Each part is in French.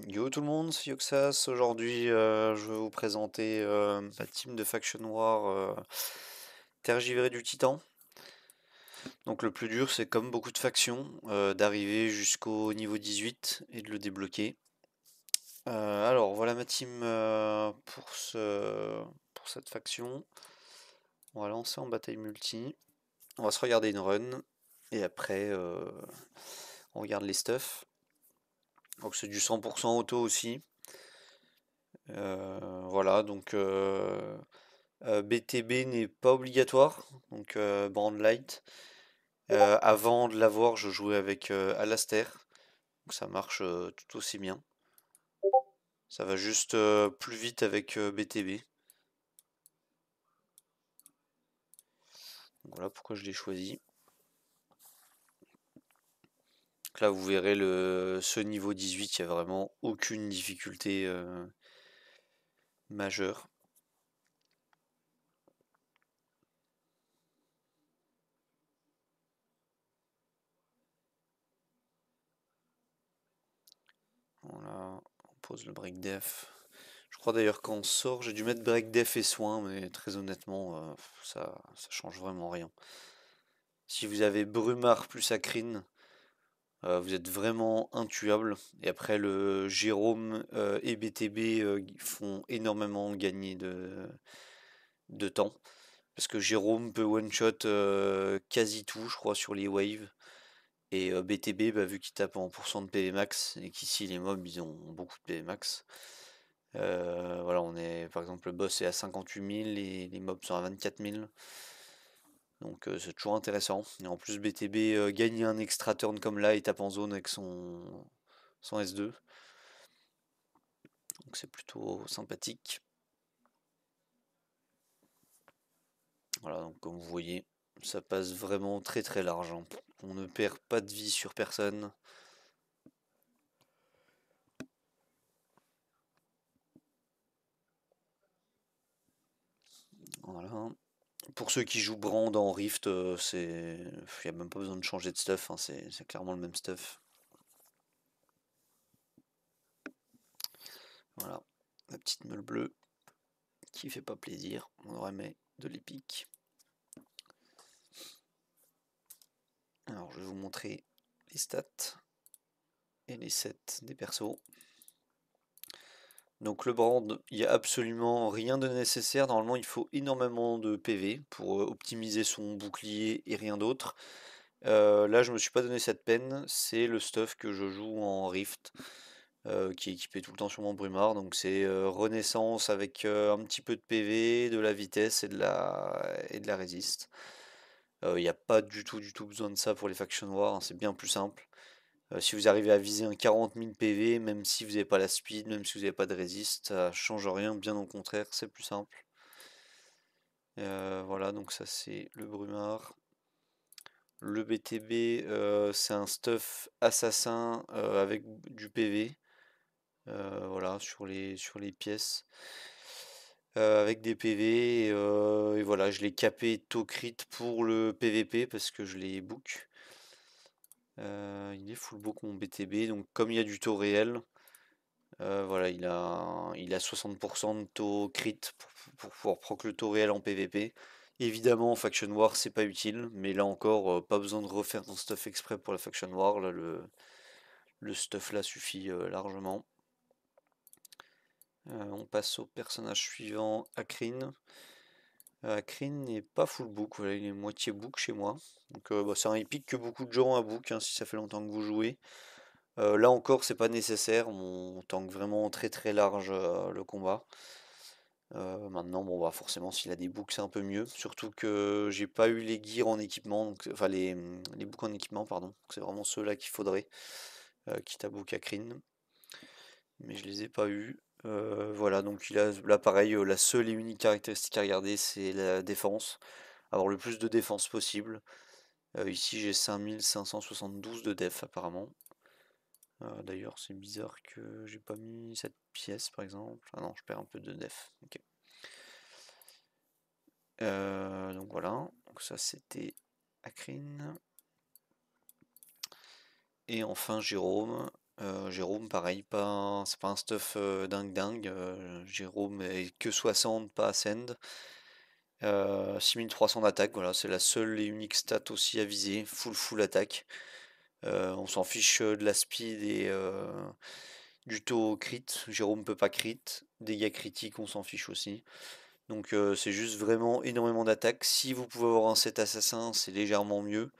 Yo tout le monde, c'est Yoxas. Aujourd'hui, je vais vous présenter ma team de Faction War Tergiveré du Titan. Donc le plus dur, c'est comme beaucoup de factions, d'arriver jusqu'au niveau 18 et de le débloquer. Alors voilà ma team pour cette faction. On va lancer en bataille multi. On va se regarder une run et après on regarde les stuffs. Donc c'est du 100% auto aussi. Voilà, donc BTB n'est pas obligatoire, donc Brand Light. Avant de l'avoir, je jouais avec Alastair, donc ça marche tout aussi bien. Ça va juste plus vite avec BTB. Donc voilà pourquoi je l'ai choisi. Donc là, vous verrez ce niveau 18, il n'y a vraiment aucune difficulté majeure. Voilà, on pose le break def. Je crois d'ailleurs quand on sort, j'ai dû mettre break def et soin, mais très honnêtement, ça change vraiment rien. Si vous avez Brumar plus Akrine, vous êtes vraiment intuable. Et après, le Jérôme et BTB font énormément gagner de temps. Parce que Jérôme peut one-shot quasi tout, je crois, sur les waves. Et BTB, bah, vu qu'il tape en pourcent de PV max, et qu'ici les mobs ils ont beaucoup de PV max. Voilà, on est par exemple, le boss est à 58 000 et les mobs sont à 24 000. Donc c'est toujours intéressant. Et en plus BTB gagne un extra turn comme là, il tape en zone avec son S2. Donc c'est plutôt sympathique. Voilà, donc comme vous voyez, ça passe vraiment très très large, hein. On ne perd pas de vie sur personne. Voilà. Pour ceux qui jouent Brand en Rift, il n'y a même pas besoin de changer de stuff, hein, c'est clairement le même stuff. Voilà, la petite meule bleue qui fait pas plaisir, on aurait aimé de l'épique. Alors je vais vous montrer les stats et les sets des persos. Donc le brand, il n'y a absolument rien de nécessaire. Normalement, il faut énormément de PV pour optimiser son bouclier et rien d'autre. Là, je me suis pas donné cette peine. C'est le stuff que je joue en Rift, qui est équipé tout le temps sur mon Brumard. Donc c'est Renaissance avec un petit peu de PV, de la vitesse et de la résiste. Il n'y a pas du tout besoin de ça pour les Faction Wars, hein, c'est bien plus simple. Si vous arrivez à viser un 40 000 PV, même si vous n'avez pas la speed, même si vous n'avez pas de résist, ça change rien, bien au contraire, c'est plus simple. Voilà, donc ça c'est le Brumard. Le BTB, c'est un stuff assassin avec du PV. Voilà, sur les pièces. Avec des PV, et voilà, je l'ai capé taux crit pour le PVP parce que je l'ai book. Il est full book mon BTB, donc comme il y a du taux réel, voilà, il a 60% de taux crit pour pouvoir proc le taux réel en PVP. Évidemment, en Faction War, c'est pas utile, mais là encore, pas besoin de refaire ton stuff exprès pour la Faction War. Là, le stuff là suffit largement. On passe au personnage suivant, Akrine. Akrine n'est pas full book, voilà, il est moitié book chez moi. Donc bah, c'est un épique que beaucoup de gens ont à book, hein, si ça fait longtemps que vous jouez. Là encore, c'est pas nécessaire, on tank vraiment très très large le combat. Maintenant, bon, bah, forcément, s'il a des books, c'est un peu mieux. Surtout que j'ai pas eu les gears en équipement, enfin les books en équipement, pardon. C'est vraiment ceux-là qu'il faudrait, quitte à book Akrine. Mais je les ai pas eu. Voilà, donc il a là pareil, la seule et unique caractéristique à regarder, c'est la défense. Avoir le plus de défense possible. Ici, j'ai 5572 de def apparemment. D'ailleurs, c'est bizarre que j'ai pas mis cette pièce par exemple. Ah non, je perds un peu de def. Ok. Donc voilà, donc ça c'était Akrine. Et enfin Jérôme. Jérôme, pareil, c'est pas un stuff dingue. Jérôme est que 60, pas Ascend. 6300 d'attaque, voilà, c'est la seule et unique stat aussi à viser. Full attaque. On s'en fiche de la speed et du taux crit. Jérôme peut pas crit. Dégâts critiques, on s'en fiche aussi. Donc c'est juste vraiment énormément d'attaque. Si vous pouvez avoir un set assassin, c'est légèrement mieux.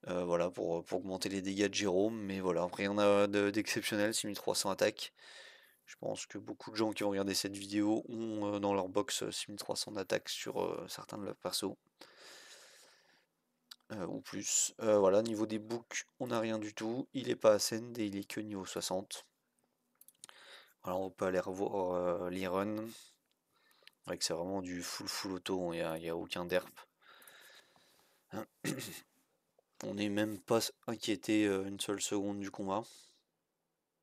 Voilà, pour augmenter les dégâts de Jérôme. Mais voilà, rien d'exceptionnel, 6300 attaques. Je pense que beaucoup de gens qui ont regardé cette vidéo ont dans leur box 6300 d'attaque sur certains de leurs persos. Ou plus. Voilà, niveau des books, on n'a rien du tout. Il est pas Ascend et il est que niveau 60. Alors on peut aller revoir l'Iron. C'est vrai que c'est vraiment du full auto, il n'y a aucun derp. On n'est même pas inquiété une seule seconde du combat.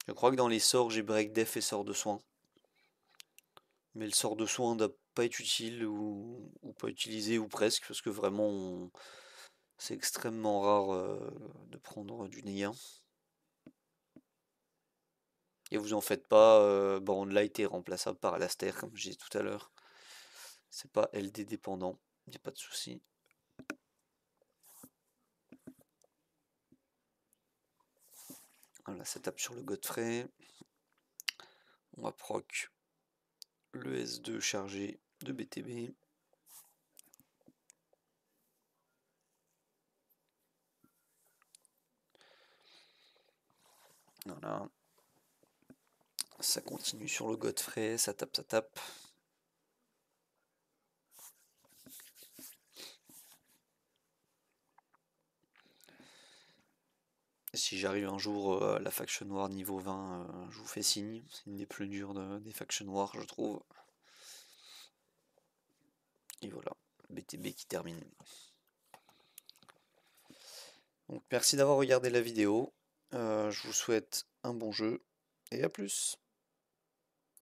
Je crois que dans les sorts, j'ai break def et sort de soin. Mais le sort de soin ne doit pas être utile ou pas utilisé ou presque, parce que vraiment c'est extrêmement rare de prendre du dégât. Et vous en faites pas, Brand Light est remplaçable par Alastair, comme je disais tout à l'heure. C'est pas LD dépendant, il n'y a pas de souci. Voilà, ça tape sur le Godfrey. On va proc le S2 chargé de BTB. Voilà. Ça continue sur le Godfrey, ça tape. Si j'arrive un jour à la faction noire niveau 20, je vous fais signe. C'est une des plus dures des factions noires, je trouve. Et voilà, BTB qui termine. Donc merci d'avoir regardé la vidéo. Je vous souhaite un bon jeu et à plus.